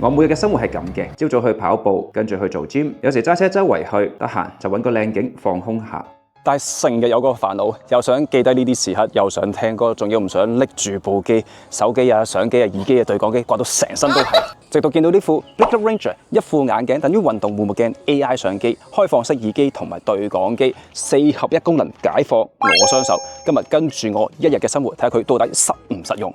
我每日嘅生活係咁嘅，朝早去跑步，跟住去做 gym， 有時揸車周圍去，得閒就揾個靚景放空下。但係成日有個煩惱，又想記低呢啲時刻，又想聽歌，仲要唔想拎住部機、手機啊、相機啊、耳機啊、對講機，掛到成身都係。直到見到呢副 Blickup Ranger 一副眼鏡，等於運動護目鏡、AI 相機、開放式耳機同埋對講機4合1功能解放我雙手。今日跟住我一日嘅生活，睇下佢到底實唔實用。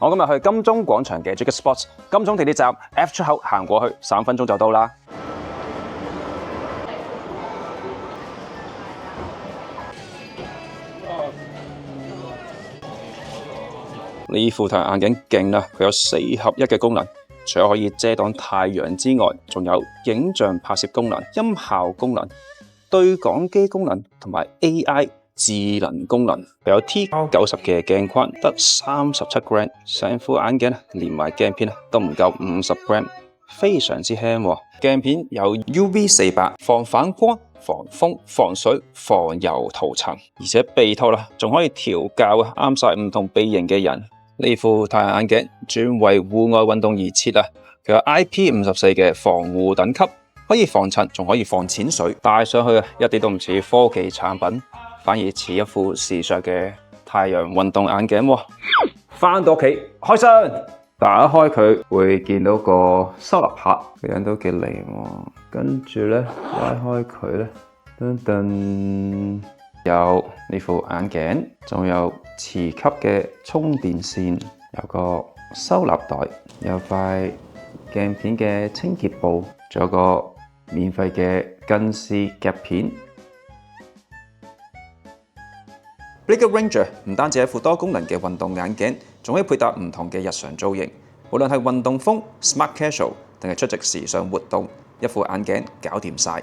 我今日去金鐘廣場嘅 Jigger Sports 金鐘地鐵站 F 出口行過去，3分鐘就到啦。呢副太陽眼鏡勁啦，佢有4合1嘅功能，除咗可以遮擋太陽之外，仲有影像拍攝功能、音效功能、對講機功能同埋 AI。智能功能，佢有 T90 嘅鏡框，得37 gram， 成副眼鏡連埋鏡片都唔夠50 gram， 非常之輕。鏡片有 UV400， 防反光、防風、防水、防油塗層，而且鼻套仲可以調校啱晒唔同鼻型嘅人。呢副太陽眼鏡專為戶外運動而設佢有 IP54 嘅防護等級，可以防塵，仲可以防淺水，戴上去一啲都唔似科技產品。反而似一副時尚嘅太陽運動眼鏡喎。返到屋企開箱，打開佢會見到個收納盒，個樣都幾靚喎。跟住咧拉開佢咧，噔噔有呢副眼鏡，仲有磁吸嘅充電線，有個收納袋，有塊鏡片嘅清潔布，仲有個免費嘅近視夾片。Blickup Ranger 唔單止係副多功能嘅運動眼鏡，仲可以配搭唔同嘅日常造型。無論係運動風、Smart Casual 定係出席時尚活動，一副眼鏡搞掂晒。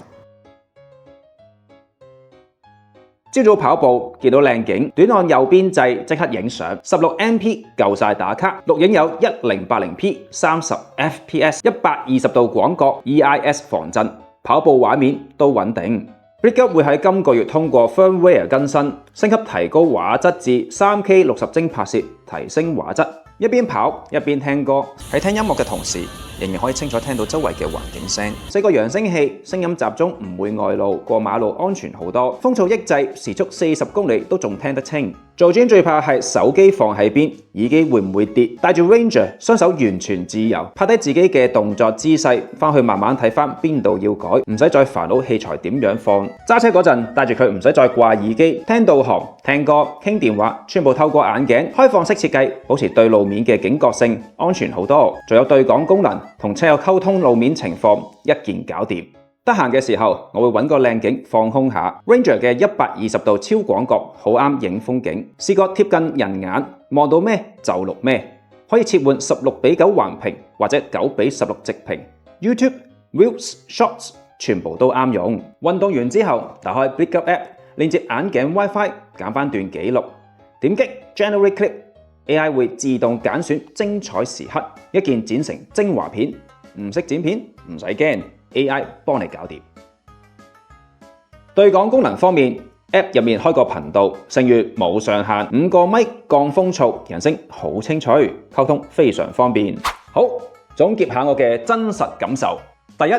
朝早跑步見到靚景，短按右邊掣即刻影相，16MP 夠晒打卡。錄影有 1080P、30 FPS、120度廣角 EIS 防震，跑步畫面都穩定。Blickup 會喺今個月通過 firmware 更新，升級提高畫質至 3K 60幀拍攝，提升畫質。一邊跑一邊聽歌，喺聽音樂嘅同時，仍然可以清楚聽到周圍嘅環境聲。4個揚聲器，聲音集中，唔會外露，過馬路安全好多。風噪抑制，時速40公里都仲聽得清。做 gym 最怕係手機放喺邊，耳機會唔會跌？帶住 Ranger，雙手完全自由，拍低自己嘅動作姿勢，翻去慢慢睇翻邊度要改，唔使再煩惱器材點樣放。揸車嗰陣帶住佢，唔使再掛耳機，聽導航、聽歌、傾電話，全部透過眼鏡。開放式設計，保持對路面嘅警覺性，安全好多。仲有對講功能，同車友溝通路面情況，一鍵搞掂。得閒嘅時候，我會揾個靚景放空下。Ranger 嘅120度超廣角，好啱影風景。視覺貼近人眼，望到咩就錄咩。可以切換16:9橫屏或者9:16直屏。YouTube、Reels、Shorts 全部都啱用。運動完之後，打開 Blickup App， 連接眼鏡 WiFi， 揀翻段記錄，點擊 Generate Clip。AI 會自動揀選精彩時刻，一鍵剪成精華片。唔識剪片唔使驚 ，AI 幫你搞掂。對講功能方面 ，App 入面開個頻道，聲譽冇上限，5個咪降風噪，人聲好清脆，溝通非常方便。好，總結下我嘅真實感受。第一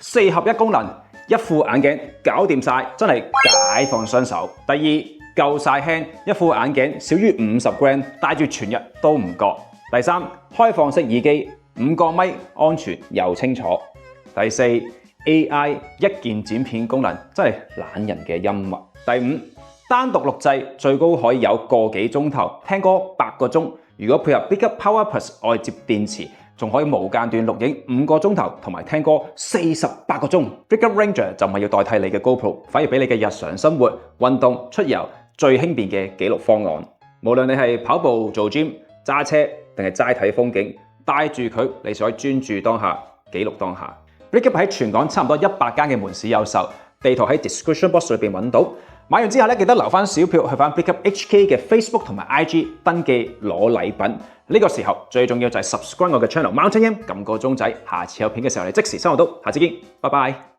，4合1功能，一副眼鏡搞掂晒，真係解放雙手。第二，夠晒輕，一副眼鏡少於50 gram， 戴住全日都唔覺。第三，開放式耳機，5個咪安全又清楚。第四， AI 一鍵剪片功能真係懶人嘅音樂。第五，單獨錄製最高可以有個幾鐘頭，聽歌8個鐘。如果配合 Blickup Power Plus 外接電池，仲可以無間斷錄影5個鐘頭，同埋聽歌48個鐘。Blickup Ranger 就唔係要代替你嘅 GoPro， 反而俾你嘅日常生活、運動、出遊最輕便嘅記錄方案。無論你係跑步、做 gym、揸車定係齋睇風景，帶住佢，你就可以專注當下，記錄當下。Blickup 喺全港差唔多100間嘅門市有售，地圖喺 description box 裏邊揾到。買完之後咧，記得留翻小票去翻 Blickup HK 嘅 Facebook 同埋 IG 登記攞禮品。呢個時候最重要就係 subscribe 我嘅 channel Mountain Yin，撳個鐘仔，下次有片嘅時候你即時收到。下次見，拜拜。